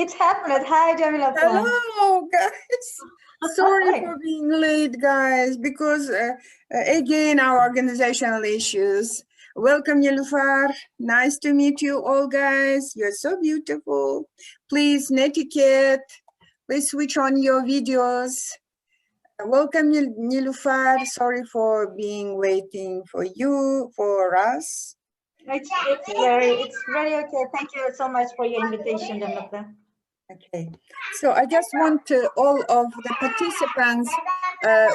It's happened. Hi, Jamila. Hello, guys. Sorry for being late, guys, because again, our organizational issues. Welcome, Nilufar. Nice to meet you all, guys. You're so beautiful. Please, netiquette. Please switch on your videos. Welcome, Nilufar. Sorry for being waiting for you, for us. It's very okay. Thank you so much for your invitation, Jamila. Okay, so I just want all of the participants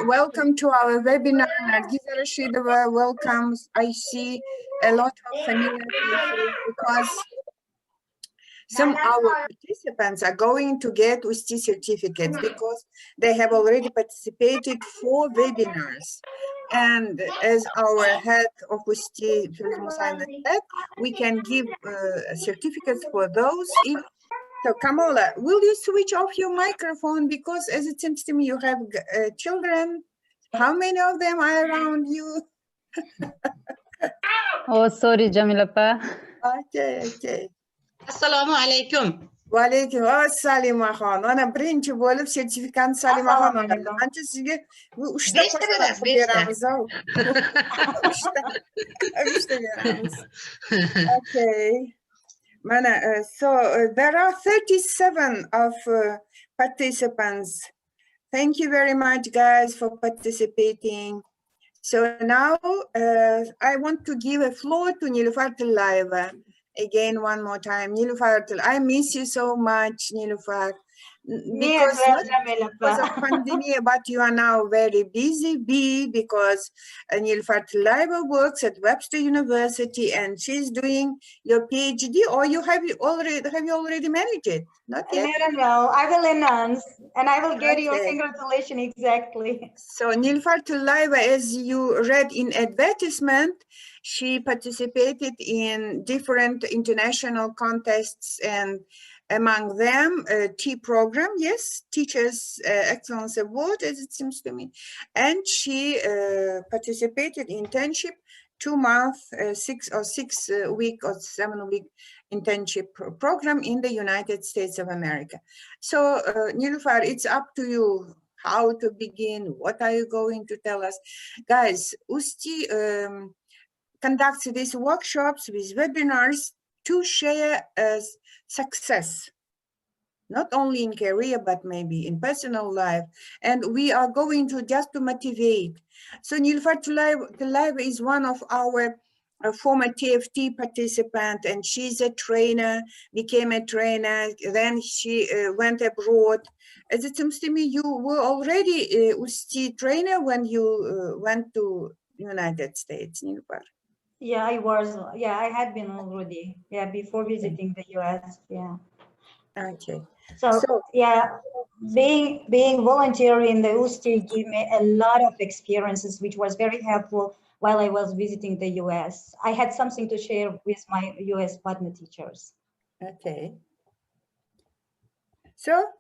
welcome to our webinar. Nargiza Rashidova welcomes. I see a lot of familiar faces because some of our participants are going to get UST certificates because they have already participated 4 webinars. And as our head of UST, we can give certificates for those if. So Kamola, will you switch off your microphone because as it seems to me you have children. How many of them are around you? Oh, sorry, Jamilapa. Okay. Assalamu alaikum. Валейкум ассалам хон. Ана birinchi bo'lib sertifikat Salima xon oladi. Ancha sizga 3 ta beramiz. 3 ta beramiz. Okay. So there are 37 of participants. Thank you very much, guys, for participating. So now I want to give a floor to Nilufar Tellaeva. Again, one more time, Nilufar, I miss you so much, Nilufar. Because of pandemic, but you are now very busy. Because Nilufar Tellaeva works at Webster University and she's doing your PhD, or have you already managed it? Not yet. I don't know. I will announce and I will get your congratulations exactly. So Nilufar Tellaeva, as you read in advertisement, she participated in different international contests, and among them T program, yes, Teachers Excellence Award, as it seems to me, and she participated in internship 2-month, 6 week or 7-week internship program in the United States of America. So Nilufar, it's up to you how to begin. What are you going to tell us, guys? UST conducts these workshops with webinars to share success, not only in career, but maybe in personal life. And we are going to just to motivate. So Nilufar Tellaeva is one of our former TFT participant, and she's a trainer, became a trainer, then she went abroad. As it seems to me, you were already a UST trainer when you went to United States, Nilufar. Yeah, I was. Yeah, I had been already. Yeah, before visiting the US. Yeah. Okay. So yeah, being volunteer in the UST gave me a lot of experiences, which was very helpful while I was visiting the US. I had something to share with my US partner teachers. Okay. So,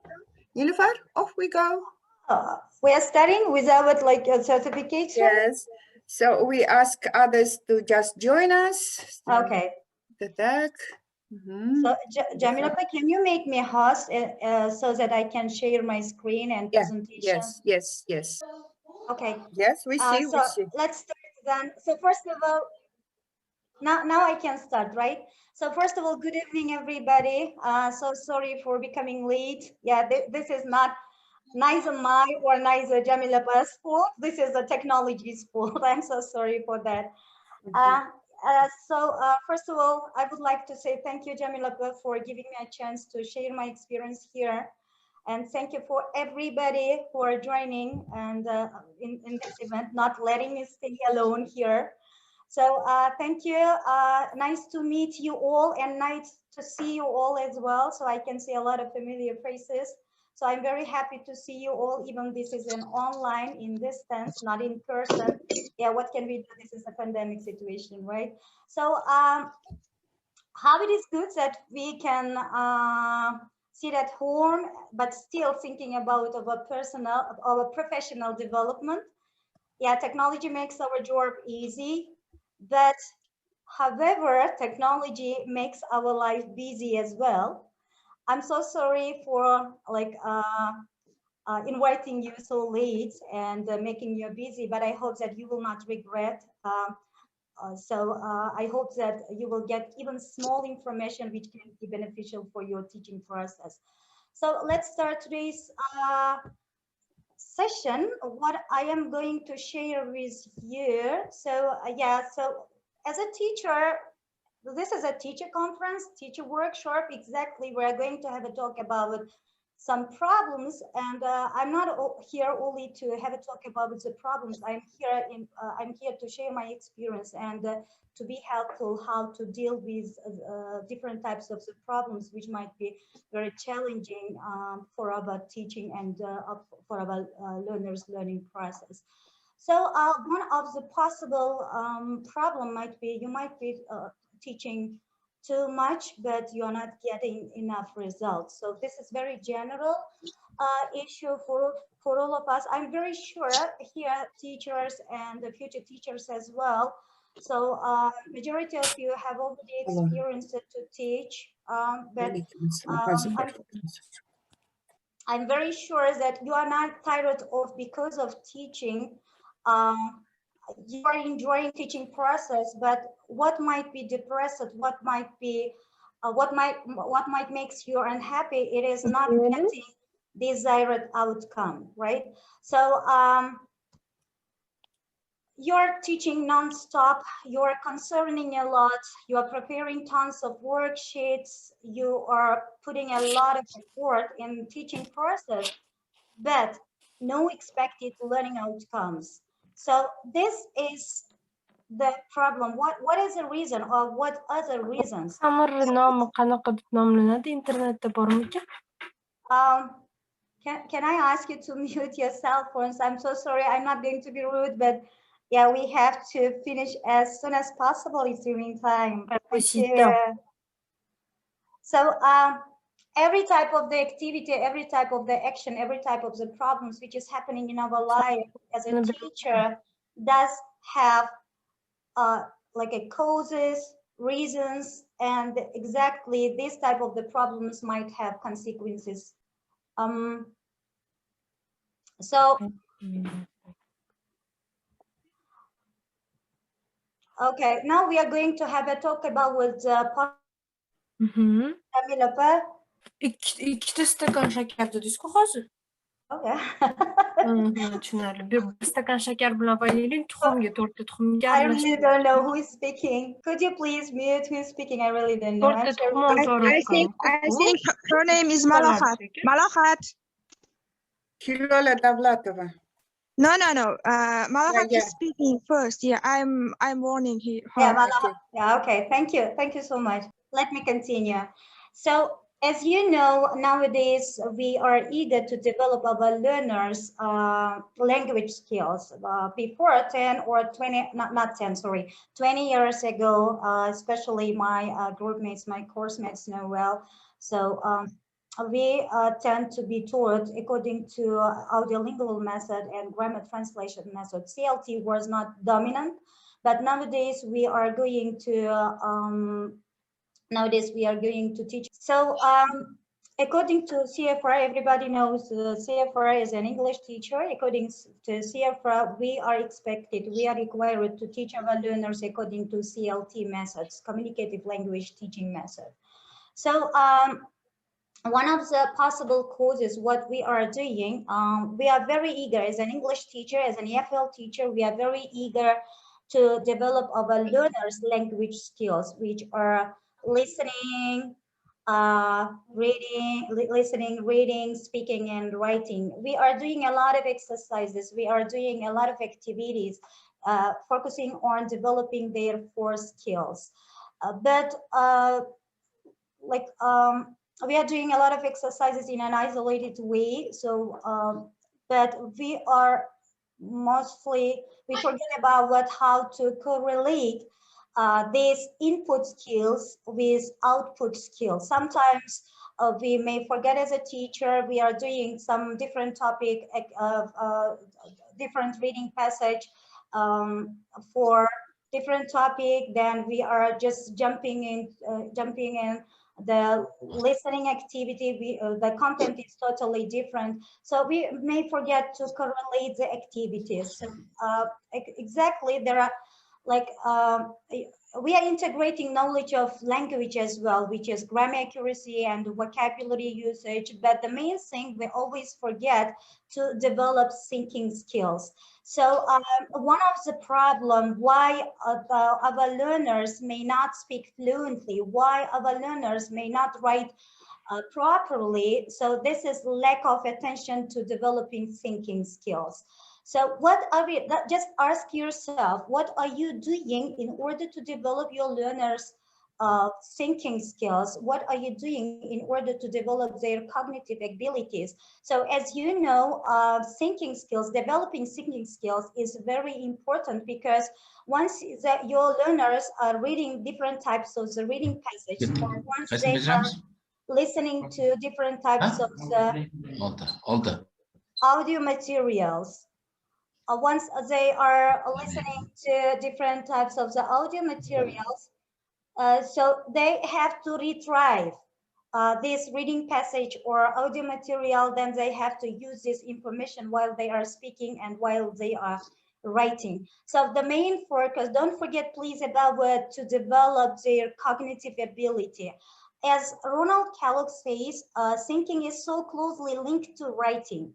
Nilufar, off we go. We are starting without like a certification? Yes. So we ask others to just join us. Okay. The deck. So Jamila, can you make me host so that I can share my screen and presentation? Yes. Okay. Yes, we see. So let's start then. So first of all, now I can start, right? So first of all, good evening, everybody. So sorry for becoming late. Yeah, this is not neither my or neither Jamila's fault. This is a technology's fault. I'm so sorry for that. First of all, I would like to say thank you, Jamila, for giving me a chance to share my experience here. And thank you for everybody who are joining and in this event, not letting me stay alone here. So thank you. Nice to meet you all and nice to see you all as well. So I can see a lot of familiar faces. So I'm very happy to see you all, even this is an online in distance, not in person. Yeah, what can we do? This is a pandemic situation, right? So how it is good that we can sit at home, but still thinking about our professional development. Yeah, technology makes our job easy, but however, technology makes our life busy as well. I'm so sorry for like inviting you so late and making you busy, but I hope that you will not regret. I hope that you will get even small information which can be beneficial for your teaching process. So let's start today's session. What I am going to share with you. So as a teacher, this is a teacher conference, teacher workshop. Exactly, we're going to have a talk about some problems, and I'm not here only to have a talk about the problems. I'm here to share my experience and to be helpful how to deal with different types of the problems which might be very challenging for our teaching and for our learners' learning process. So one of the possible problem might be you might be teaching too much, but you're not getting enough results. So this is very general issue for all of us. I'm very sure here teachers and the future teachers as well. So majority of you have already experienced it to teach, but I'm very sure that you are not tired of because of teaching. You are enjoying teaching process, but what might be depressed, what might makes you unhappy, it is not getting desired outcome, right? So you're teaching non-stop, you're concerning a lot, you are preparing tons of worksheets, you are putting a lot of effort in teaching process, but no expected learning outcomes. So this is the problem. What is the reason, or what other reasons? Can I ask you to mute your cell phones? I'm so sorry, I'm not going to be rude, but yeah, we have to finish as soon as possible. It's evening time. Thank you. So every type of the activity, every type of the action, every type of the problems which is happening in our life as a teacher does have like a causes, reasons, and exactly this type of the problems might have consequences. Okay, now we are going to have a talk about with Jamila. İki stakan şekerdi disko hazır. Okay. Tushunarli. Bir stakan shakar bilan vanilin, tuxumga, to'rtta tuxumga I really don't know who is speaking. Could you please mute who is speaking? I really don't know. to'rtta tuxum I think her name is Malahat. Malahat. Kilola Davlatova. No. Malahat is speaking first. Yeah, I'm warning her. Yeah, Malahat. Yeah, okay. Thank you so much. Let me continue. So, as you know, nowadays we are eager to develop our learners' language skills. Before 10 or 20, not 10, sorry, 20 years ago, especially my group mates, my course mates know well. So we tend to be taught according to audiolingual method and grammar translation method. CLT was not dominant, but nowadays we are going to teach. So according to CFRA, everybody knows CFRA is an English teacher. According to CFRA, we are required to teach our learners according to CLT methods, communicative language teaching method. So one of the possible causes, what we are doing, we are very eager as an English teacher, as an EFL teacher, we are very eager to develop our learners' language skills, which are listening, reading, speaking, and writing. We are doing a lot of exercises. We are doing a lot of activities, focusing on developing their four skills. We are doing a lot of exercises in an isolated way. So, but we forget about how to correlate these input skills with output skills. Sometimes we may forget as a teacher, we are doing some different topic, different reading passage for different topic, then we are just jumping in the listening activity, the content is totally different. So we may forget to correlate the activities. So exactly, there are like we are integrating knowledge of language as well, which is grammar accuracy and vocabulary usage. But the main thing we always forget to develop thinking skills. So one of the problem why our learners may not speak fluently, why our learners may not write properly. So this is lack of attention to developing thinking skills. So what are we, just ask yourself, what are you doing in order to develop your learners' thinking skills? What are you doing in order to develop their cognitive abilities? So as you know, thinking skills, developing thinking skills is very important, because once that your learners are reading different types of the reading passage, or once they are listening to different types of the audio materials, once they are listening to different types of the audio materials, so they have to retrieve this reading passage or audio material, then they have to use this information while they are speaking and while they are writing. So the main focus, don't forget please about what to develop their cognitive ability. As Ronald Kellogg says, thinking is so closely linked to writing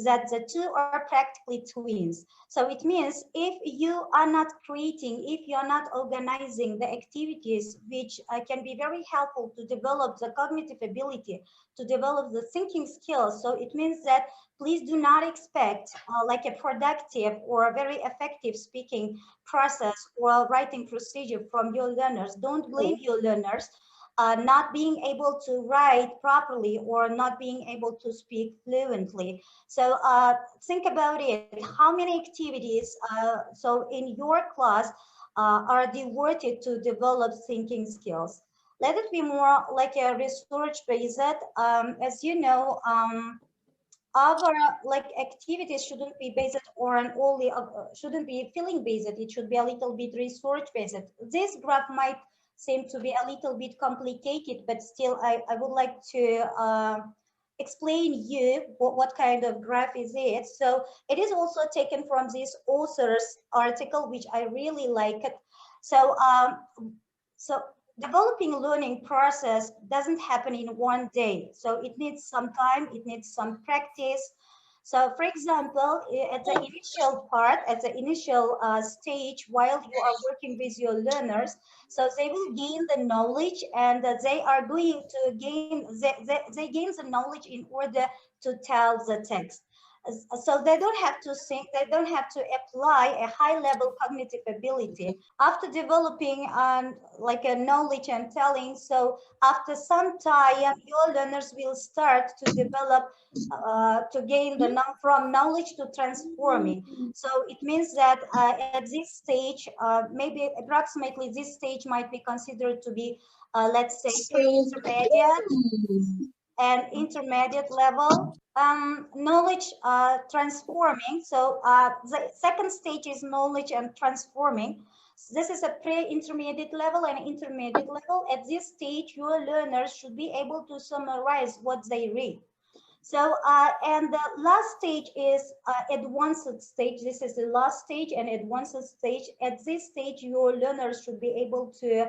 that the two are practically twins. So it means if you are not creating, if you are not organizing the activities which can be very helpful to develop the cognitive ability, to develop the thinking skills, so it means that please do not expect like a productive or a very effective speaking process or writing procedure from your learners. Don't blame your learners not being able to write properly or not being able to speak fluently. So think about it. How many activities so in your class are devoted to develop thinking skills? Let it be more like a research based. As you know, our like activities shouldn't be based on only shouldn't be feeling based. It should be a little bit research based. This graph might seem to be a little bit complicated, but still I would like to explain you what kind of graph is it. So it is also taken from this author's article, which I really like it. So so developing learning process doesn't happen in one day. So it needs some time, it needs some practice. So for example, at the initial part, at the initial stage, while you are working with your learners, so they will gain the knowledge, and they are going to gain, they gain the knowledge in order to tell the text. So they don't have to think, they don't have to apply a high level cognitive ability. After developing like a knowledge and telling, so after some time, your learners will start to develop, to gain the from knowledge to transforming. So it means that at this stage, maybe approximately this stage might be considered to be, let's say, pre-intermediate and intermediate level. Knowledge transforming. So the second stage is knowledge and transforming. So this is a pre-intermediate level and intermediate level. At this stage, your learners should be able to summarize what they read. So, and the last stage is advanced stage. This is the last stage and advanced stage. At this stage, your learners should be able to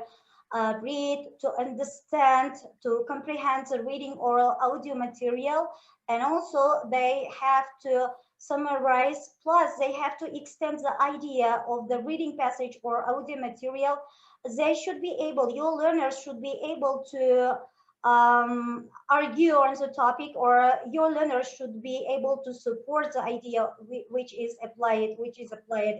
read, to understand, to comprehend the reading oral audio material, and also they have to summarize, plus they have to extend the idea of the reading passage or audio material. They should be able, your learners should be able to argue on the topic, or your learners should be able to support the idea which is applied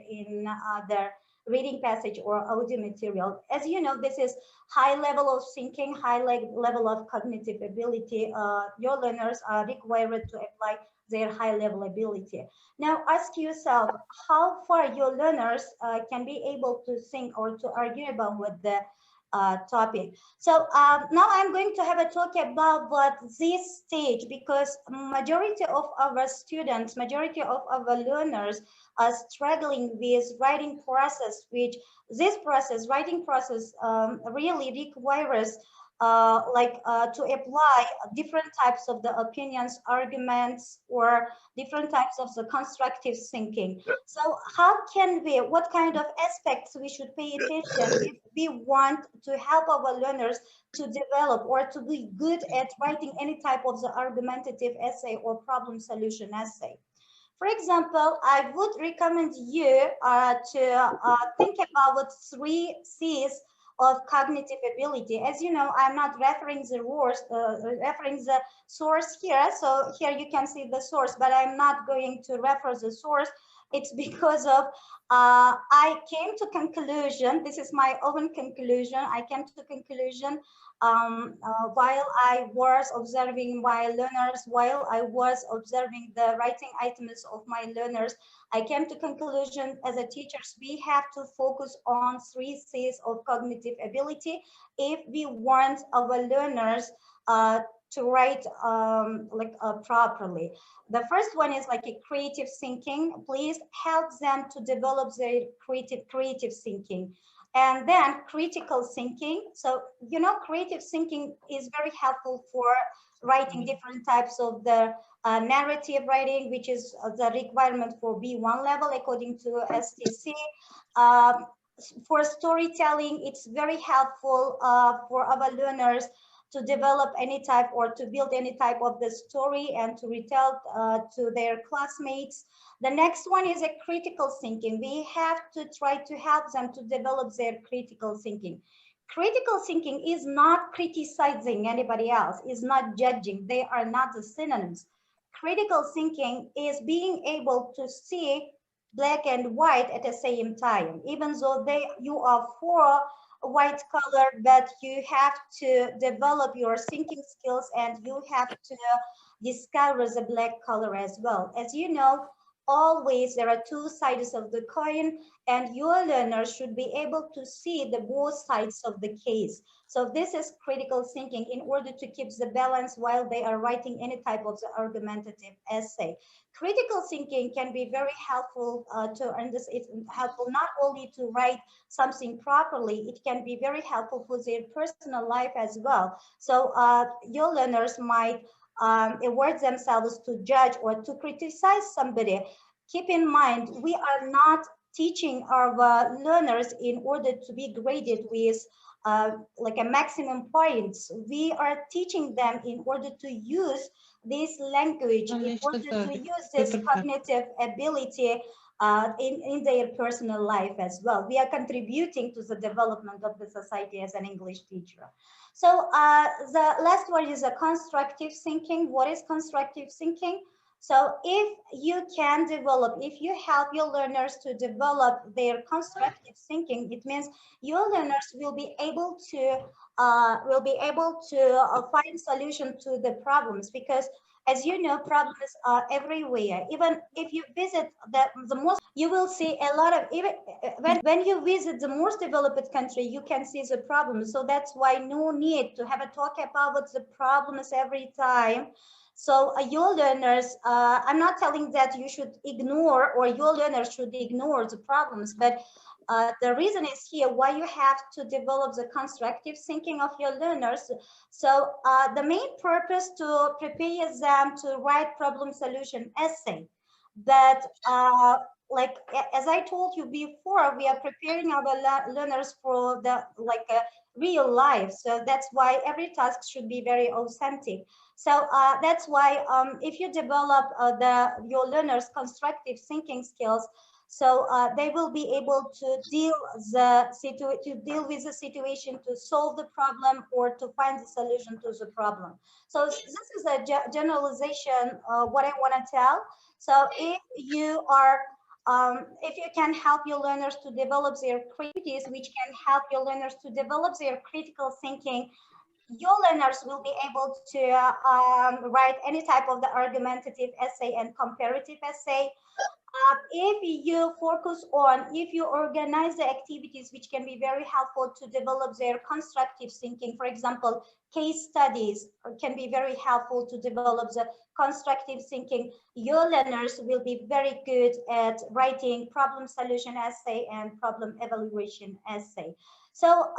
in their reading passage or audio material. As you know, this is high level of thinking, high level of cognitive ability. Your learners are required to apply their high level ability. Now ask yourself how far your learners can be able to think or to argue about what the topic. So now I'm going to have a talk about what this stage, because majority of our students, majority of our learners are struggling with writing process, which this process, writing process really requires to apply different types of the opinions, arguments, or different types of the constructive thinking. So how can we, what kind of aspects we should pay attention if we want to help our learners to develop or to be good at writing any type of the argumentative essay or problem solution essay? For example, I would recommend you to think about 3 C's of cognitive ability. As you know, I'm not referring the source here. So here you can see the source, but I'm not going to refer the source. It's because of I came to conclusion. This is my own conclusion. I came to conclusion while I was observing my learners, while I was observing the writing items of my learners, I came to conclusion as a teachers, we have to focus on 3 C's of cognitive ability if we want our learners to write properly. The first one is like a creative thinking. Please help them to develop their creative thinking. And then critical thinking. So, you know, creative thinking is very helpful for writing different types of the narrative writing, which is the requirement for B1 level according to STC. For storytelling, it's very helpful for our learners to develop any type or to build any type of the story and to retell to their classmates. The next one is a critical thinking. We have to try to help them to develop their critical thinking. Critical thinking is not criticizing anybody else, is not judging. They are not the synonyms. Critical thinking is being able to see black and white at the same time, even though you are for white color, but you have to develop your thinking skills and you have to discover the black color as well. As you know, always there are 2 sides of the coin, and your learners should be able to see the both sides of the case. So this is critical thinking in order to keep the balance while they are writing any type of the argumentative essay. Critical thinking can be very helpful it's helpful not only to write something properly, it can be very helpful for their personal life as well. So your learners might award themselves to judge or to criticize somebody. Keep in mind, we are not teaching our learners in order to be graded with like a maximum points. We are teaching them in order to use this language, in order to use this cognitive ability in their personal life as well. We are contributing to the development of the society as an English teacher. So the last one is a constructive thinking. What is constructive thinking? So if you can develop, if you help your learners to develop their constructive thinking, it means your learners will be able to find solution to the problems, because as you know, problems are everywhere. Even if you visit the most, you will see a lot of, even when you visit the most developed country, you can see the problems. So that's why no need to have a talk about the problems every time. So your learners, I'm not telling that you should ignore or your learners should ignore the problems, but the reason is here why you have to develop the constructive thinking of your learners. So the main purpose to prepare them to write problem solution essay. But like as I told you before, we are preparing our learners for the real life. So that's why every task should be very authentic. So that's why if you develop your learners' constructive thinking skills, so they will be able to deal with the situation, to solve the problem, or to find the solution to the problem. So this is a generalization what I want to tell. So if you are if you can help your learners to develop their creativities, which can help your learners to develop their critical thinking, your learners will be able to write any type of the argumentative essay and comparative essay. If you focus on, if you organize the activities which can be very helpful to develop their constructive thinking, for example, case studies can be very helpful to develop the constructive thinking, your learners will be very good at writing problem solution essay and problem evaluation essay. So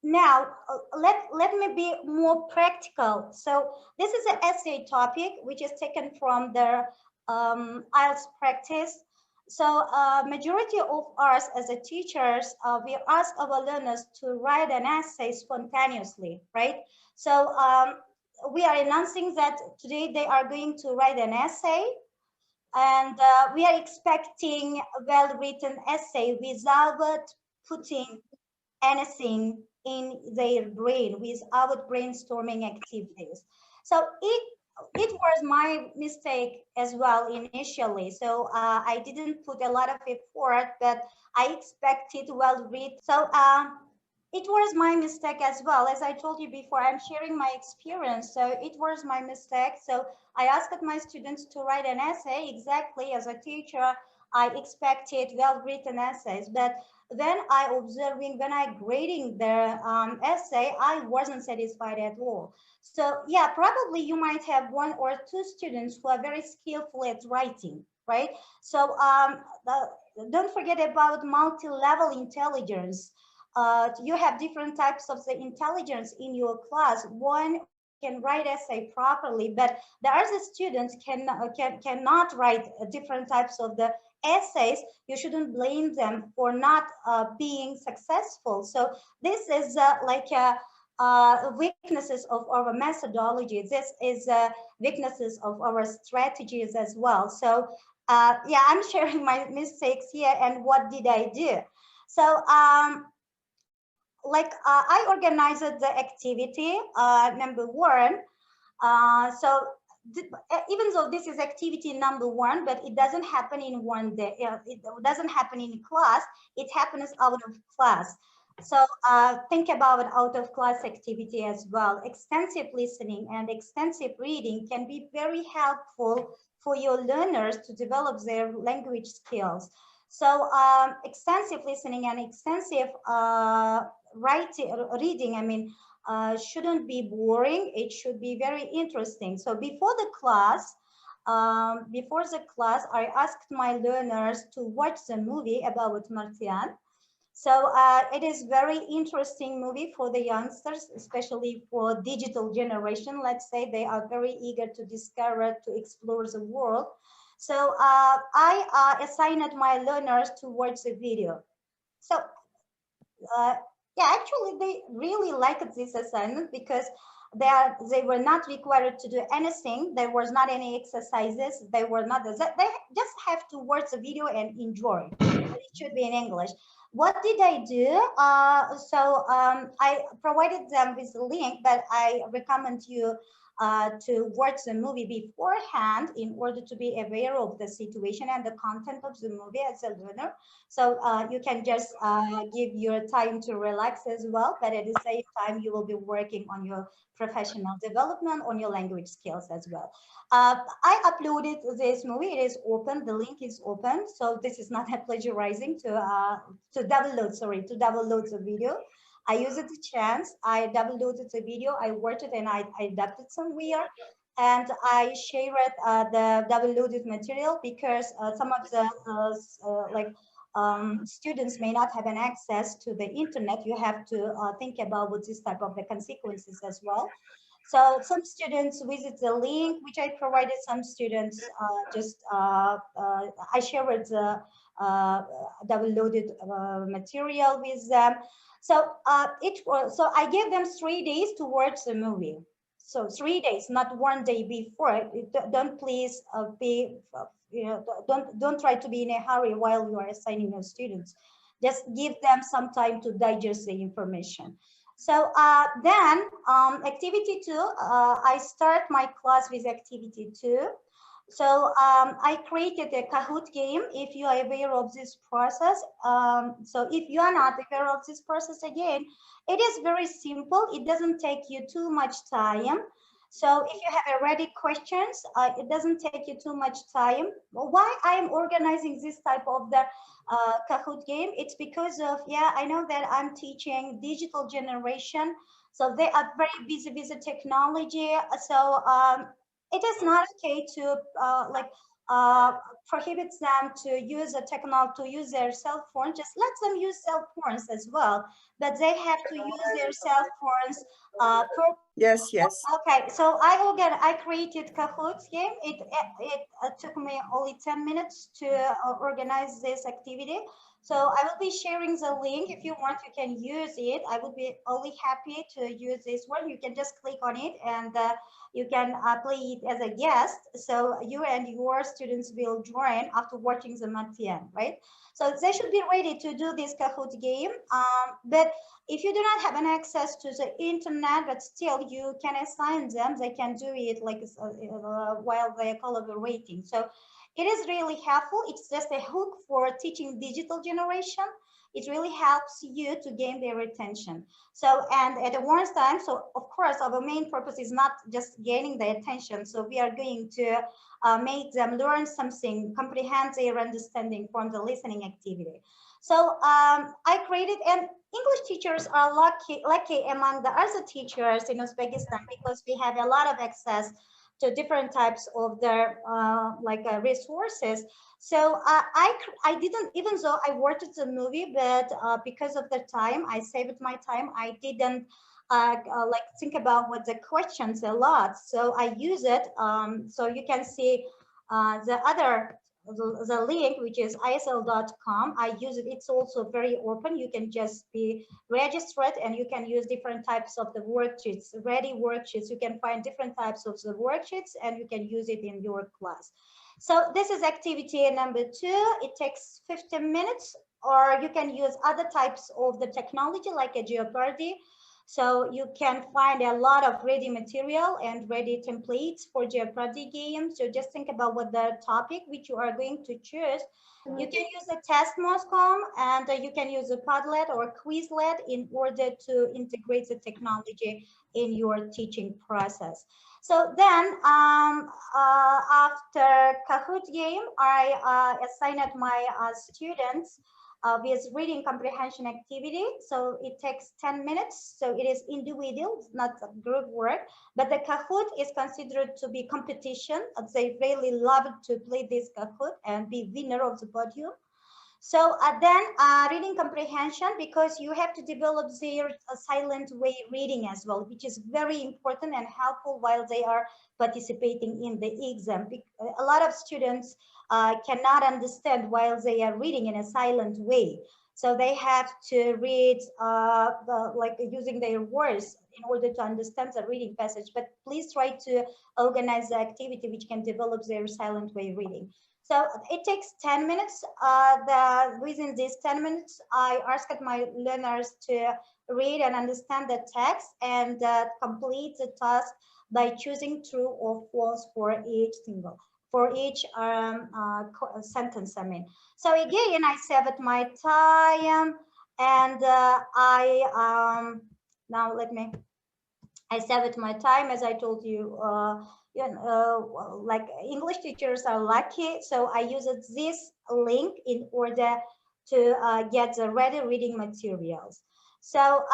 now let me be more practical. So this is an essay topic which is taken from the IELTS practice. So majority of us as a teachers, we ask our learners to write an essay spontaneously, right? So we are announcing that today they are going to write an essay, and we are expecting a well-written essay without putting anything in their brain, without brainstorming activities. So it was my mistake as well initially. So I didn't put a lot of effort, but I expected well read. So it was my mistake as well. As I told you before, I'm sharing my experience. So it was my mistake. So I asked my students to write an essay exactly as a teacher. I expected well-written essays, but when I grading their essay, I wasn't satisfied at all. So yeah, probably you might have one or two students who are very skillful at writing, right? So don't forget about multi-level intelligence. You have different types of the intelligence in your class. One can write essay properly, but the other students cannot write different types of the essays. You shouldn't blame them for not being successful. So this is weaknesses of our methodology. This is weaknesses of our strategies as well. So yeah, I'm sharing my mistakes here and what did I do. So I organized the activity number one. So even though this is activity number one, but it doesn't happen in one day. It doesn't happen in class. It happens out of class. So think about out of class activity as well. Extensive listening and extensive reading can be very helpful for your learners to develop their language skills. So extensive listening and extensive reading, I mean, shouldn't be boring. It should be very interesting. So before the class, I asked my learners to watch the movie about Martian. So it is very interesting movie for the youngsters, especially for digital generation. Let's say they are very eager to discover, to explore the world. So I assigned my learners to watch the video. So yeah, actually they really liked this assignment because they were not required to do anything. There was not any exercises. They just have to watch the video and enjoy. It should be in English. What did I do? I provided them with the link, but I recommend you to watch the movie beforehand in order to be aware of the situation and the content of the movie as a learner. So you can just give your time to relax as well, but at the same time, you will be working on your professional development, on your language skills as well. I uploaded this movie. It is open. The link is open. So this is not a plagiarizing to download the video. I used the chance. I downloaded the video. I watched it and I adapted somewhere. And I shared the downloaded material because some of the students may not have an access to the internet. You have to think about what this type of the consequences as well. So some students visit the link which I provided. Some students I shared the downloaded material with them. So so I gave them 3 days to watch the movie. So 3 days, not 1 day before. Don't please don't try to be in a hurry while you are assigning your students. Just give them some time to digest the information. So then activity 2, I start my class with activity 2. So I created a Kahoot game. If you are aware of this process, so if you are not aware of this process, again, it is very simple. It doesn't take you too much time. So if you have already questions, it doesn't take you too much time. Why I'm organizing this type of the Kahoot game? It's because of, yeah, I know that I'm teaching digital generation. So they are very busy with the technology. So it is not okay to prohibit them to use a technology, to use their cell phone. Just let them use cell phones as well. but they have to use their cell phones per. Yes, yes. Okay, so I created Kahoot game. It took me only 10 minutes to organize this activity. So I will be sharing the link. If you want, you can use it. I would be only happy to use this one. You can just click on it and you can play it as a guest. So you and your students will join after watching the Matian, right? So they should be ready to do this Kahoot game. But if you do not have an access to the internet, but still you can assign them, they can do it like while they are collaborating. So it is really helpful. It's just a hook for teaching digital generation. It really helps you to gain their attention. So, and at one time, so of course, our main purpose is not just gaining their attention. So we are going to make them learn something, comprehend their understanding from the listening activity. So I created, and English teachers are lucky among the other teachers in Uzbekistan because we have a lot of access to different types of their resources. So I didn't, even though I watched the movie, but because of the time, I saved my time. I didn't think about what the questions a lot. So I use it. So you can see the link, which is isl.com. I use it. It's also very open. You can just be registered and you can use different types of the worksheets, ready worksheets. You can find different types of the worksheets and you can use it in your class. So this is activity number 2. It takes 15 minutes, or you can use other types of the technology like a Jeopardy. So you can find a lot of ready material and ready templates for Jeopardy games. So just think about what the topic which you are going to choose. You can use a Taskmaster and you can use a Padlet or Quizlet in order to integrate the technology in your teaching process. So then after Kahoot game, I assigned my students with reading comprehension activity. So it takes 10 minutes. So it is individual, not group work, but the Kahoot is considered to be competition. They really love to play this Kahoot and be winner of the podium. So then reading comprehension, because you have to develop their silent way reading as well, which is very important and helpful while they are participating in the exam. A lot of students cannot understand while they are reading in a silent way. So they have to read like using their words in order to understand the reading passage. But please try to organize the activity which can develop their silent way reading. So it takes 10 minutes. Within these 10 minutes, I asked my learners to read and understand the text and complete the task by choosing true or false for each sentence. I mean, so again, I saved my time, and I saved my time, as I told you. Like English teachers are lucky, so I used this link in order to get the ready reading materials. So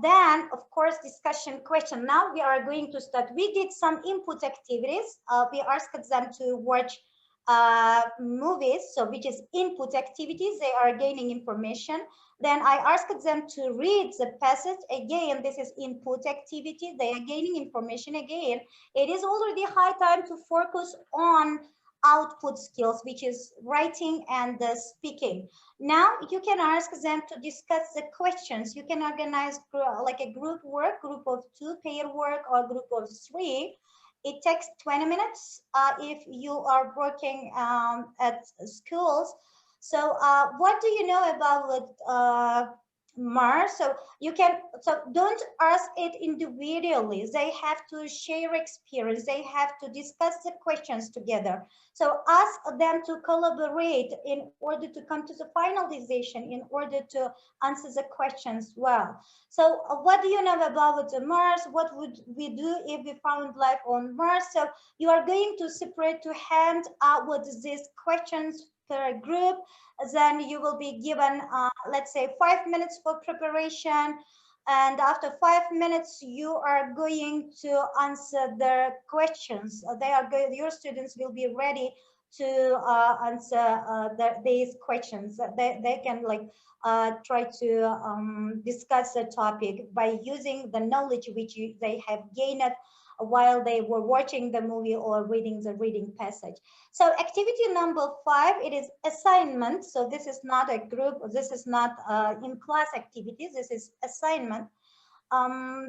then, of course, discussion question. Now we are going to start. We did some input activities. We asked them to watch movies, so which is input activities. They are gaining information. Then I asked them to read the passage. Again, this is input activity. They are gaining information again. It is already high time to focus on output skills, which is writing and speaking. Now you can ask them to discuss the questions. You can organize like a group work, group of 2, pair work, or group of 3. It takes 20 minutes if you are working at schools. So what do you know about Mars? So you can, so don't ask it individually. They have to share experience. They have to discuss the questions together. So ask them to collaborate in order to come to the finalization, in order to answer the questions well. So what do you know about Mars? What would we do if we found life on Mars? So you are going to separate, to hand out what these questions per group. Then you will be given, let's say, 5 minutes for preparation. And after 5 minutes, you are going to answer their questions. Your students will be ready to answer these questions. They can like try to discuss the topic by using the knowledge which they have gained while they were watching the movie or reading the reading passage. So activity number 5, it is assignment. So this is not a group, this is not in class activities, this is assignment.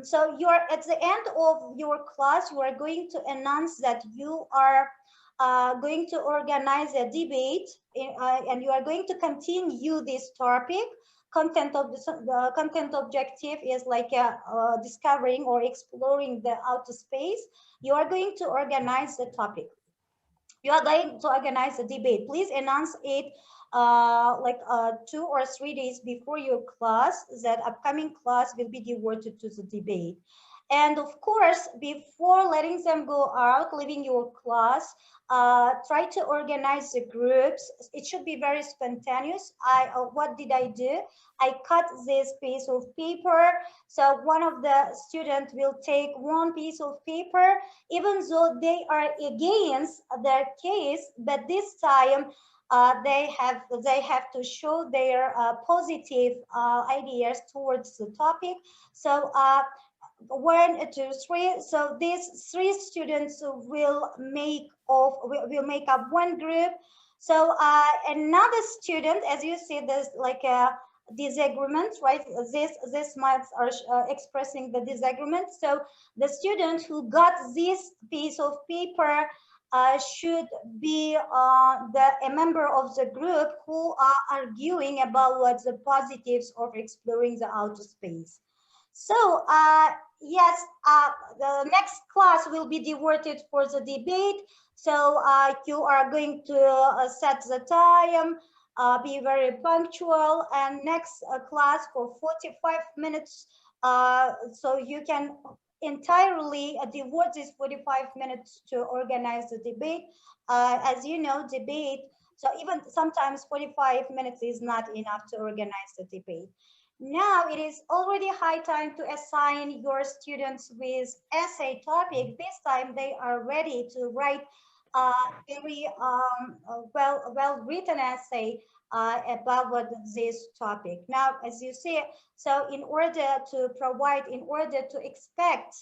So you are at the end of your class, you are going to announce that you are going to organize a debate and you are going to continue this topic. Content of the content objective is like discovering or exploring the outer space. You are going to organize the topic. You are going to organize a debate. Please announce it 2 or 3 days before your class, that upcoming class will be devoted to the debate. And of course, before letting them go out, leaving your class, try to organize the groups. It should be very spontaneous. What did I do? I cut this piece of paper. So one of the students will take one piece of paper, even though they are against their case, but this time they have to show their positive ideas towards the topic. So 1, 2, 3. So these 3 students will make up one group. So another student, as you see, there's like a disagreement, right? This marks are expressing the disagreement. So the student who got this piece of paper should be a member of the group who are arguing about what the positives of exploring the outer space. So yes, the next class will be devoted for the debate. So you are going to set the time, be very punctual, and next class for 45 minutes. So you can entirely devote these 45 minutes to organize the debate. As you know, debate, so even sometimes 45 minutes is not enough to organize the debate. Now it is already high time to assign your students with essay topic. This time they are ready to write a very well written essay about this topic. Now, as you see, so in order to expect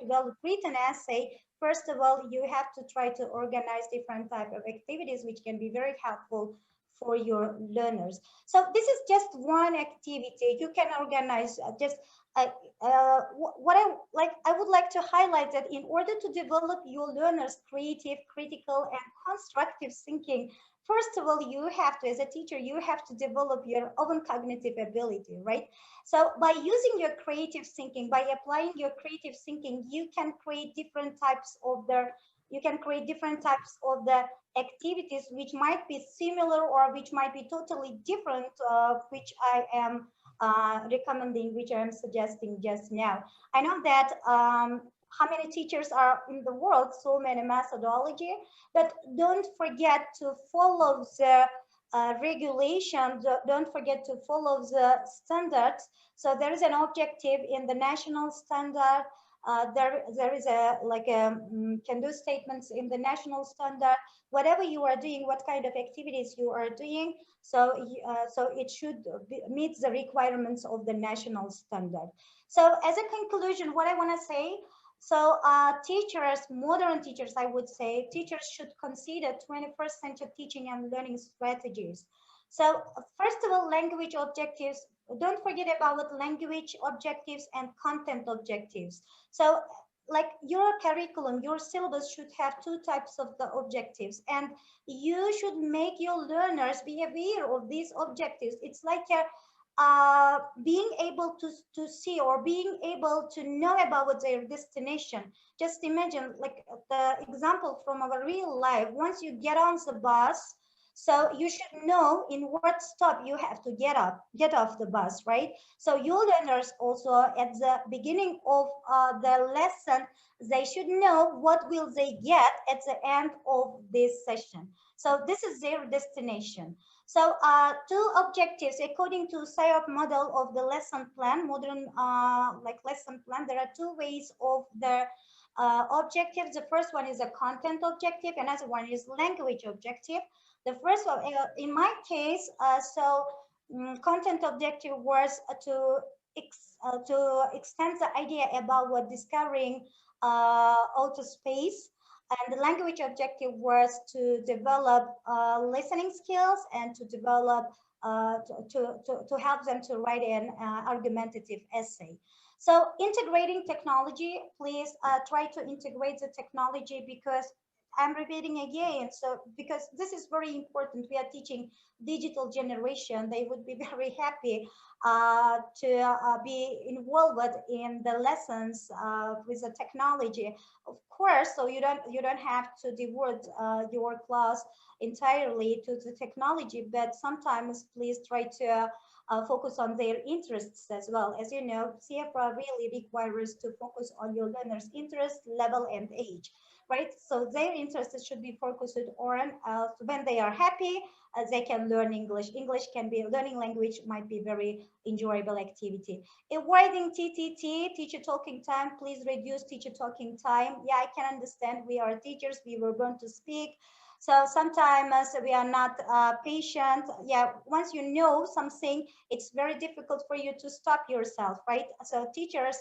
well written essay, first of all, you have to try to organize different type of activities which can be very helpful for your learners. So this is just one activity you can organize. What I would like to highlight that in order to develop your learners' creative, critical, and constructive thinking, first of all, you have to, as a teacher, you have to develop your own cognitive ability, right? So by using your creative thinking, by applying your creative thinking, you can create different types of the activities which might be similar or which might be totally different, which I am recommending, which I'm suggesting just now. I know that how many teachers are in the world, so many methodology, but don't forget to follow the regulations, don't forget to follow the standards. So there is an objective in the national standard. There is a can do statements in the national standard. Whatever you are doing, what kind of activities you are doing, so it should meet the requirements of the national standard. So as a conclusion, what I want to say, so teachers, modern teachers, I would say, teachers should consider 21st century teaching and learning strategies. So first of all, language objectives. Don't forget about language objectives and content objectives. So like your curriculum, your syllabus should have 2 types of the objectives, and you should make your learners be aware of these objectives. It's like being able to see or being able to know about their destination. Just imagine like the example from our real life. Once you get on the bus, so you should know in what stop you have to get off the bus, right? So your learners also at the beginning of the lesson, they should know what will they get at the end of this session. So this is their destination. So 2 objectives according to SIOP model of the lesson plan, modern lesson plan. There are 2 ways of the objectives. The first one is a content objective, another one is language objective. The first one, in my case, content objective was to extend the idea about what discovering outer space, and the language objective was to develop listening skills and to develop to help them to write an argumentative essay. So integrating technology, please try to integrate the technology, because I'm repeating again, so because this is very important. We are teaching digital generation. They would be very happy to be involved in the lessons with the technology, of course. So you don't have to devote your class entirely to the technology, but sometimes please try to focus on their interests as well. As you know, CFRA really requires to focus on your learners' interest level and age. Right, so their interests should be focused on when they are happy, they can learn English. English can be a learning language, might be very enjoyable activity. Avoiding TTT, teacher talking time. Please reduce teacher talking time. Yeah, I can understand. We are teachers. We were going to speak. So sometimes we are not patient. Yeah, once you know something, it's very difficult for you to stop yourself, right? So teachers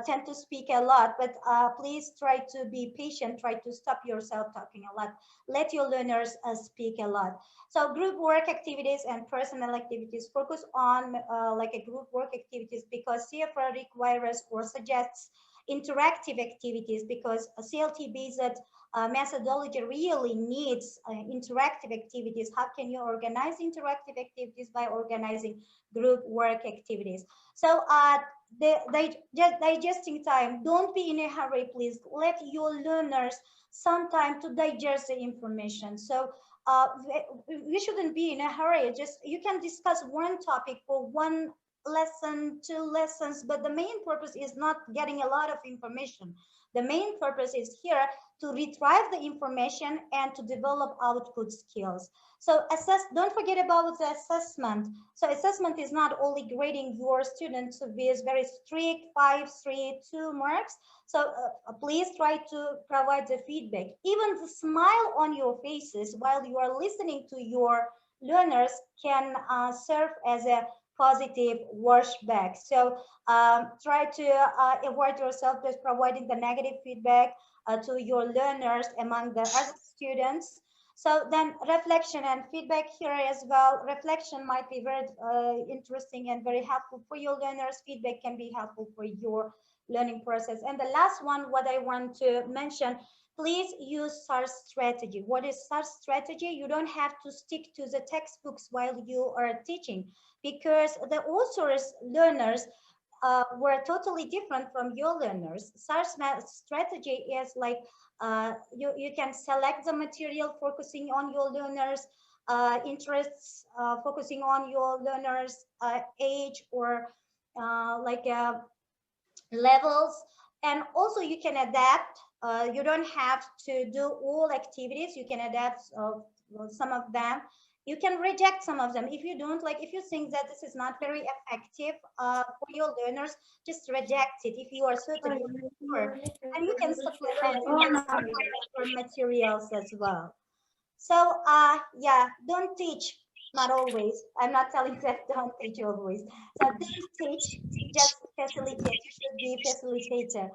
tend to speak a lot, but please try to be patient, try to stop yourself talking a lot. Let your learners speak a lot. So group work activities and personal activities, focus on like a group work activities, because CFRA requires or suggests interactive activities, because a CLT-based methodology really needs interactive activities. How can you organize interactive activities? By organizing group work activities. So digesting time, don't be in a hurry, please. Let your learners some time to digest the information. So we shouldn't be in a hurry. Just you can discuss one topic for one lesson, 2 lessons, but the main purpose is not getting a lot of information. The main purpose is here to retrieve the information and to develop output skills. So don't forget about the assessment. So assessment is not only grading your students with very strict 5, 3, 2 marks. So please try to provide the feedback. Even the smile on your faces while you are listening to your learners can serve as a positive washback. So try to avoid yourself just providing the negative feedback to your learners among the other students. So then reflection and feedback here as well. Reflection might be very interesting and very helpful for your learners. Feedback can be helpful for your learning process. And the last one, what I want to mention, please use SARS strategy. What is SARS strategy? You don't have to stick to the textbooks while you are teaching, because the authors' learners were totally different from your learners. SARS strategy is like you can select the material focusing on your learners' interests, focusing on your learners' age or levels, and also you can adapt. You don't have to do all activities. You can adapt some of them. You can reject some of them if you don't like. If you think that this is not very effective for your learners, just reject it if you are certain you're sure. And you can supplement your materials as well. So yeah, don't teach. Not always. I'm not telling that don't teach always. So don't teach, just facilitate. You should be a facilitator.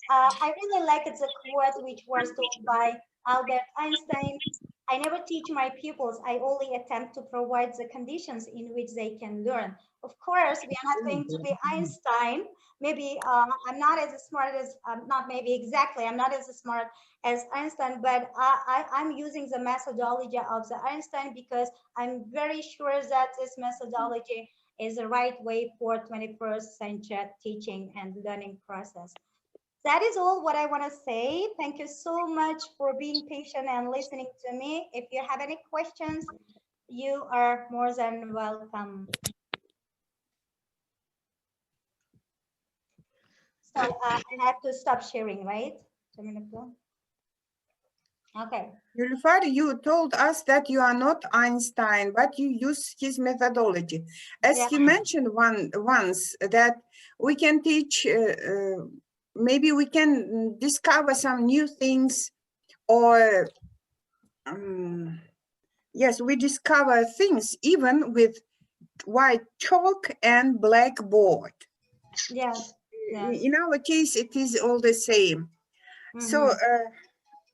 I really like the quote which was told by Albert Einstein. I never teach my pupils. I only attempt to provide the conditions in which they can learn. Of course, we are not going to be Einstein. Maybe I'm not as smart as, not maybe exactly, I'm not as smart as Einstein, but I'm using the methodology of the Einstein because I'm very sure that this methodology is the right way for 21st century teaching and learning process. That is all what I want to say. Thank you so much for being patient and listening to me. If you have any questions, you are more than welcome. So I have to stop sharing, right? Okay. Nilüfer, you told us that you are not Einstein, but you use his methodology. As he mentioned once that we can teach maybe we can discover some new things, or yes, we discover things even with white chalk and blackboard. Yes. Yes. In our case, it is all the same. So,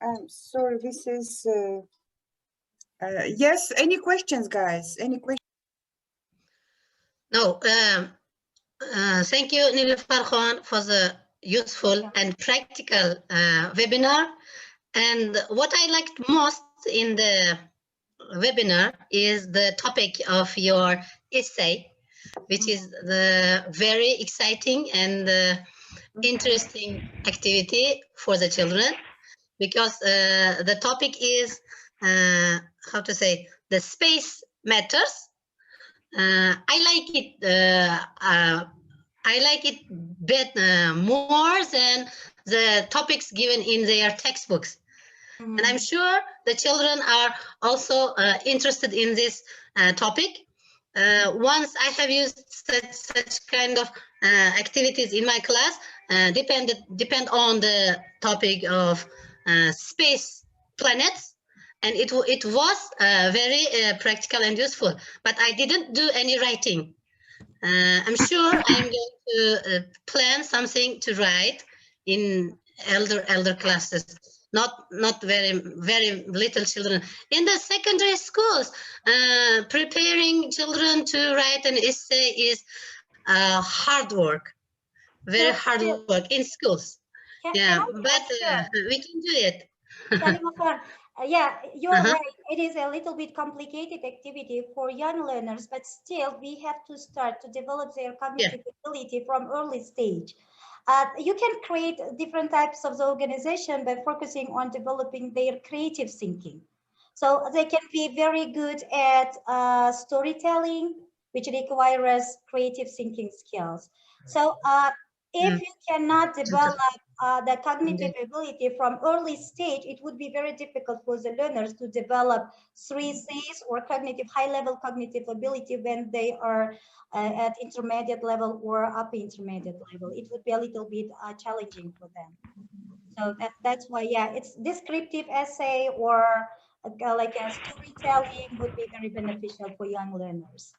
I'm sorry, this is, yes, any questions, guys? Any questions? No, thank you, Nilüfer Khan, for the useful and practical webinar. And what I liked most in the webinar is the topic of your essay, which is the very exciting and interesting activity for the children, because the topic is, how to say, the space matters. I like it better, more than the topics given in their textbooks. And I'm sure the children are also interested in this topic. Once I have used such kind of activities in my class, depend on the topic of space planets, and it was very practical and useful. But I didn't do any writing. I'm sure I'm going to plan something to write in elder classes. Not very little children. In the secondary schools, preparing children to write an essay is hard work, very hard work in schools. Yeah, but we can do it. Yeah, you're right. It is a little bit complicated activity for young learners, but still we have to start to develop their cognitive ability from early stage. You can create different types of the organization by focusing on developing their creative thinking. So they can be very good at storytelling, which requires creative thinking skills. So if you cannot develop the cognitive ability from early stage, it would be very difficult for the learners to develop 3 Cs or high-level cognitive ability when they are at intermediate level or upper intermediate level. It would be a little bit challenging for them. So that's why, yeah, it's descriptive essay or like a storytelling would be very beneficial for young learners.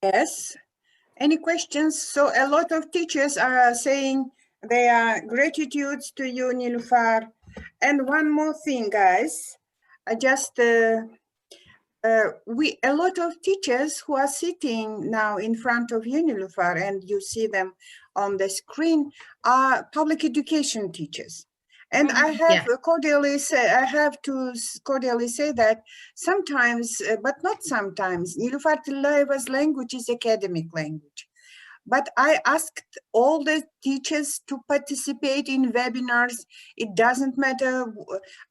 Yes. Any questions? So a lot of teachers are saying their gratitudes to you, Nilüfer. And one more thing, guys. I just a lot of teachers who are sitting now in front of you, Nilüfer, and you see them on the screen, are public education teachers. And I have to cordially say that sometimes, but not sometimes, Nilüfer Tillayev's language is academic language. But I asked all the teachers to participate in webinars. It doesn't matter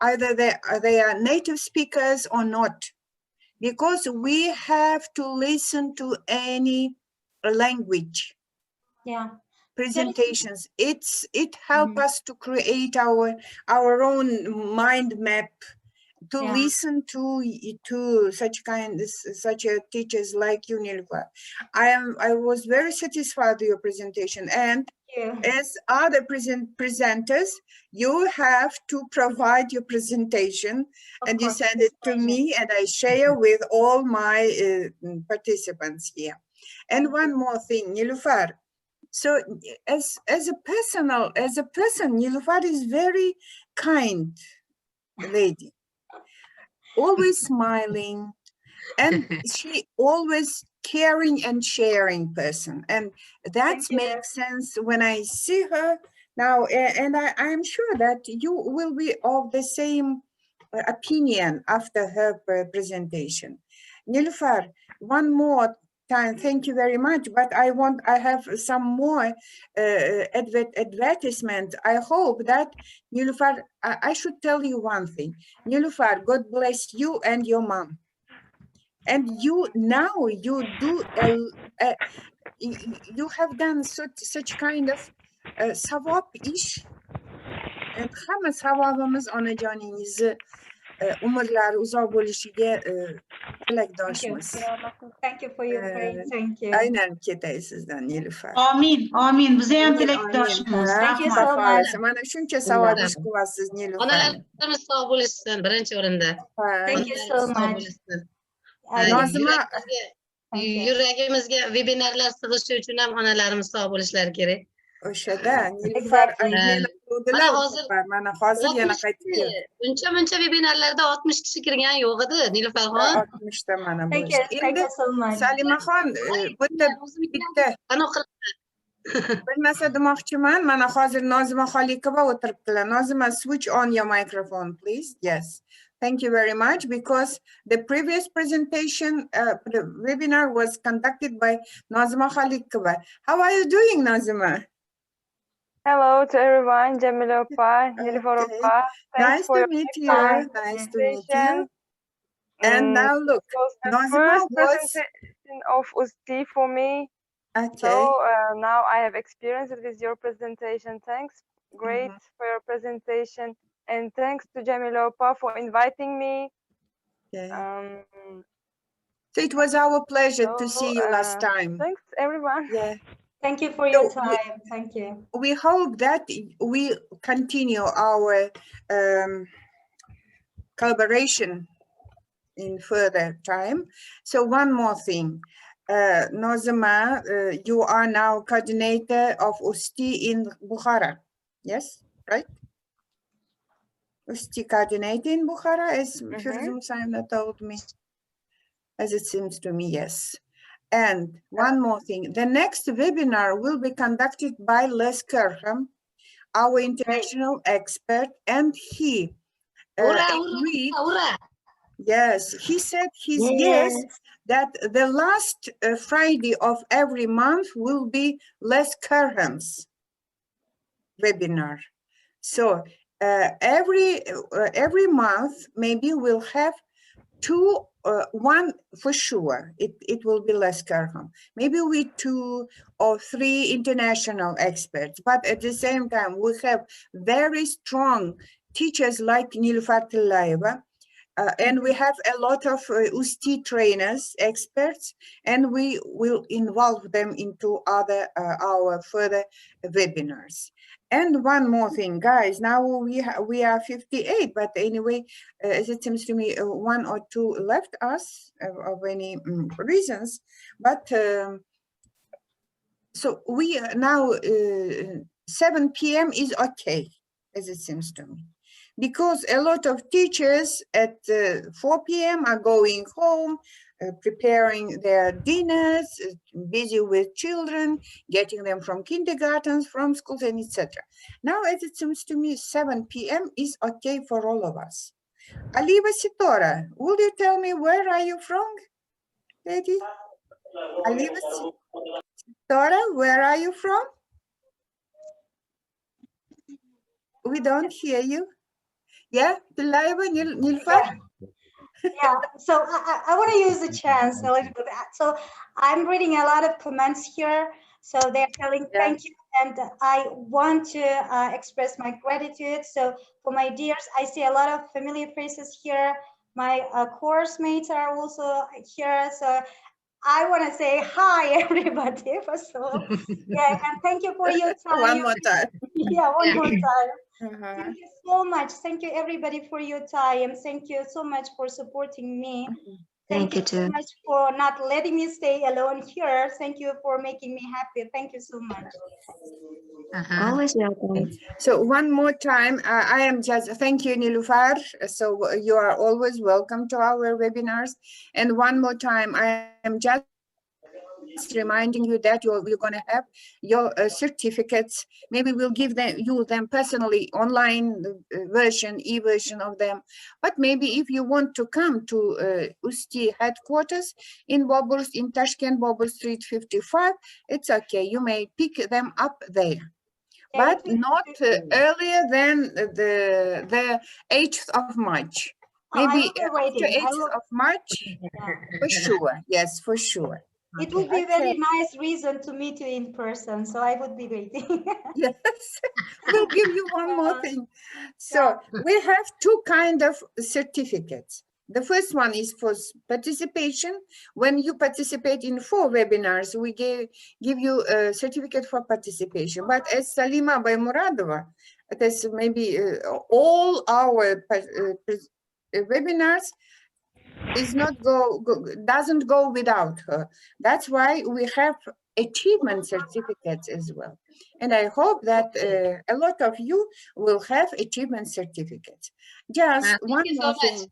either they are native speakers or not, because we have to listen to any language. Yeah. Presentations. It helps us to create our own mind map, to listen to such teachers like you, Nilüfer. I was very satisfied with your presentation, and as other presenters, you have to provide your presentation, and you send it to me, and I share with all my participants here. And one more thing, Nilüfer. So as a person, Nilüfer is very kind lady, always smiling, and she always caring and sharing person. And that makes sense when I see her now. And I'm sure that you will be of the same opinion after her presentation. Nilüfer, one more time, thank you very much, but I have some more advertisement. I hope that, Nilüfer, I should tell you one thing. Nilüfer, God bless you and your mom. And you do you have done such kind of savap iş. Hamı savabımız ona canınızı umurlar uzak oluşuya tilakdoshmiz. Thank you for your praise. Thank you. Aynan ketay sizdan Nilufar. Amin, amin. Bize ham Amin, tilakdoshmiz. amin. Thank you Rahmat. so Safa much. olsun. Mana shuncha savod ish qilyapsiz Nilufar. Onalarimiz sog' bo'lishsin birinchi o'rinda. Thank you so Onalarimiz sog' much. bo'lishsin. Nozima Thank you. Yuragimizga vebinarlar sig'ishi uchun ham onalarimiz sog' bo'lishlari kerak. o'shada Nilufar Exactly. admin qildilar. Mana hozir- Mana hozir yana qaytib keldi. Buncha vebinarlarda 60 kishi kirgan yo'q edi Nilufarxon. 60 ta mana Thank bo'lishdi. you. Thank Endi you so much. Salimaxon bitta Qanoq qilib bir narsa demoqchiman. Mana hozir Nozima Xolikova o'tiribdilar. Nozima, switch on your microphone, please. Yes. Thank you very much, because the previous presentation, the webinar was conducted by Nozima Xolikova. How are you doing, Nozima? Hello to everyone, Jamila Opa, Nilufar Okay. Opa. Thanks Nice for to your meet you. time. Nice to meet you. presentation. And now look, It was the Nozima first was presentation of UST for me. okay. So now I have experience with your presentation. Thanks. Great for your presentation. And thanks to Jamila Opa for inviting me. Okay. Um, So it was our pleasure to so, see you last time. Thanks, everyone. Yeah. Thank you for your So we- time. Thank you. We hope that we continue our collaboration in further time. So one more thing, Nozima, you are now coordinator of USTI in Bukhara. Yes, right? USTI coordinator in Bukhara, as Firdous Musaimna told me, as it seems to me, yes. And one more thing, the next webinar will be conducted by Les Kerham, our international expert, and he agreed. Ura. Yes, he said his yes, that the last Friday of every month will be Les Kerham's webinar. So every month, maybe we'll have one for sure, it will be Les Kerham. Maybe with 2 or 3 international experts, but at the same time, we have very strong teachers like Nilufar Tillayeva, and we have a lot of UST trainers, experts, and we will involve them into our further webinars. And one more thing, guys, now we are 58, but anyway, as it seems to me, 1 or 2 left us of any reasons, but so we are now 7 p.m. is okay, as it seems to me. Because a lot of teachers at 4 p.m. are going home, preparing their dinners, busy with children, getting them from kindergartens, from schools, and etc. Now, as it seems to me, 7 p.m. is okay for all of us. Aliva Sitora, will you tell me where are you from, lady? Aliva Sitora, where are you from? We don't hear you. Yeah, Tillayeva, Nilufar? Yeah, so I want to use the chance a little bit. So I'm reading a lot of comments here. So they're telling thank you, and I want to express my gratitude. So for my dears, I see a lot of familiar faces here. My course mates are also here. So I want to say hi, everybody. First of all, yeah, and thank you for your time. One more time. Yeah, one more time. Uh-huh. Thank you so much. Thank you, everybody, for your time. Thank you so much for supporting me. Thank you so much for not letting me stay alone here. Thank you for making me happy. Thank you so much. Always welcome. So one more time, I am just, thank you, Nilufar. So you are always welcome to our webinars. And one more time, I am just reminding you that you're going to have your certificates. Maybe we'll give them personally, online version, e-version of them. But maybe if you want to come to UST headquarters in Bobur, in Tashkent, Bobur Street 55, it's okay. You may pick them up there. But not earlier than the 8th of March. Maybe after 8th of March, for sure. Yes, for sure. It would be a very nice reason to meet you in person, so I would be waiting. Yes, we'll give you one more thing. So we have 2 kinds of certificates. The first one is for participation. When you participate in 4 webinars, we give you a certificate for participation. But as Salima Baymuradova, it is maybe all our webinars is not doesn't go without her. That's why we have achievement certificates as well. And I hope that a lot of you will have achievement certificates. Just one more thing.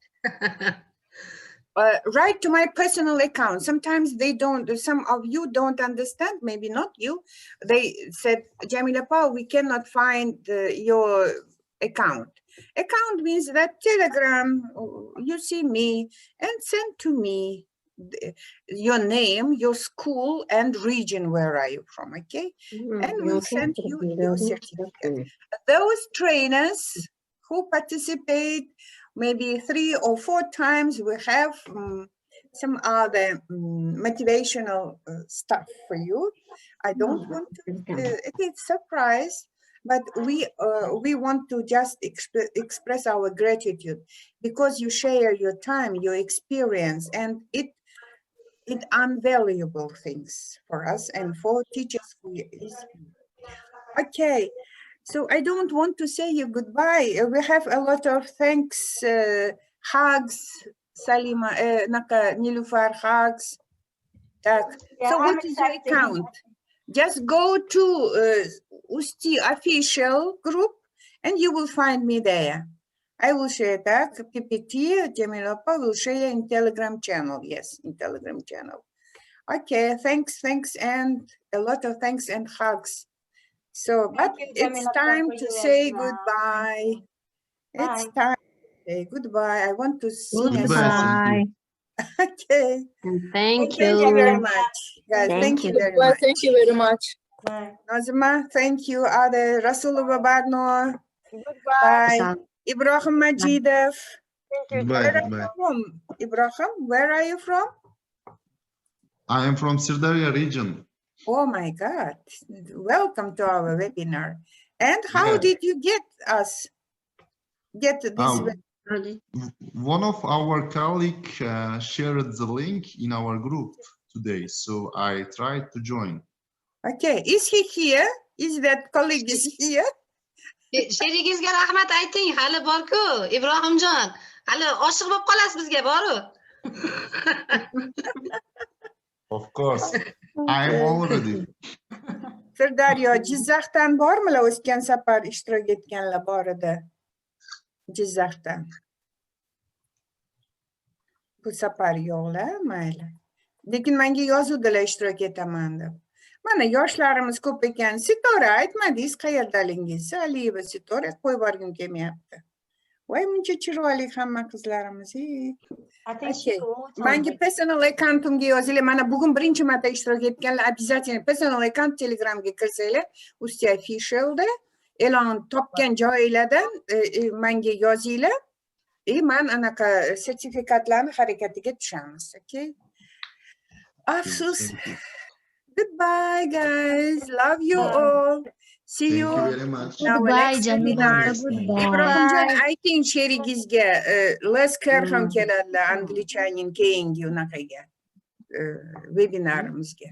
Write to my personal account. Sometimes they don't, some of you don't understand, maybe not you. They said, Jamila Pa, we cannot find your account. Account means that Telegram, you see me and send to me your name, your school and region, where are you from, okay? And we'll send you your certificate. Those trainers who participate maybe 3 or 4 times, we have some other motivational stuff for you. I don't want to, it is a surprise, but we want to just express our gratitude because you share your time, your experience, and it invaluable things for us and for teachers who is. Okay. So I don't want to say you goodbye. We have a lot of thanks, hugs, Salima, Nilufar, hugs. Yeah, so I'm what is your accepting. account? Just go to Usti official group and you will find me there. I will share that. PPT, Jamila Pa will share in Telegram channel. Yes, in Telegram channel. Okay, thanks, and a lot of thanks and hugs. So, but you, it's Jamila, time for to you as say well. goodbye. It's Bye. time to say goodbye. I want to sing a Goodbye. song. Okay. Thank Thank you very you. much. Guys, Thank thank you you. very much. Thank you very much. Bye. Nazma, thank you. Ade Rasulullah Badno. Goodbye. Bye. Sal- Ibrahim Majidov. Thank you, Goodbye, Where are goodbye. you from? Ibrahim, where are you from? I am from Sirdarya region. Oh my God. Welcome to our webinar. And how Yeah. did you get us? Get this webinar? One of our colleagues shared the link in our group today, so I tried to join. Okay, is he here? Is that colleague is here? Sherigingizga rahmat ayting, hali bor-ku, Ibrohimjon. Hali oshiq bo'lib qolasiz bizga, boru. Of course, I am already. Sirdaryo, Jizzaxdan bormilar o'tgan safar ishtirok etganlar bor edi? Jizzaxdan. Bu safar yo'qlar, mayli. Lekin menga yozuvdilar ishtirok etaman deb. Mana yoshlarimiz ko'p ekan. Sitora, aytmadingiz qayerdalingiz? Aliyeva Sitora qo'yib borgim kelmayapti. Voy, muncha chiroyli hamma qizlarimiz. I think she Okay. wrote Menga on personal accountimga yozinglar. Mana bugun birinchi marta ishtirok etganlar обязательно personal account Telegramga kirsanglar, Usti officialda e'lon topgan joylardan menga yozinglar. Men anaqa sertifikatlarni harakatiga tushamiz, okay? Afsus. Goodbye, guys. Love you all. See Thank you. you very much. Goodbye, Jamila. Goodbye. Ibrohimjon, ayting sherigizga Lasker ham keladilar Anglichaning keyingi unaqaga webinarimizga.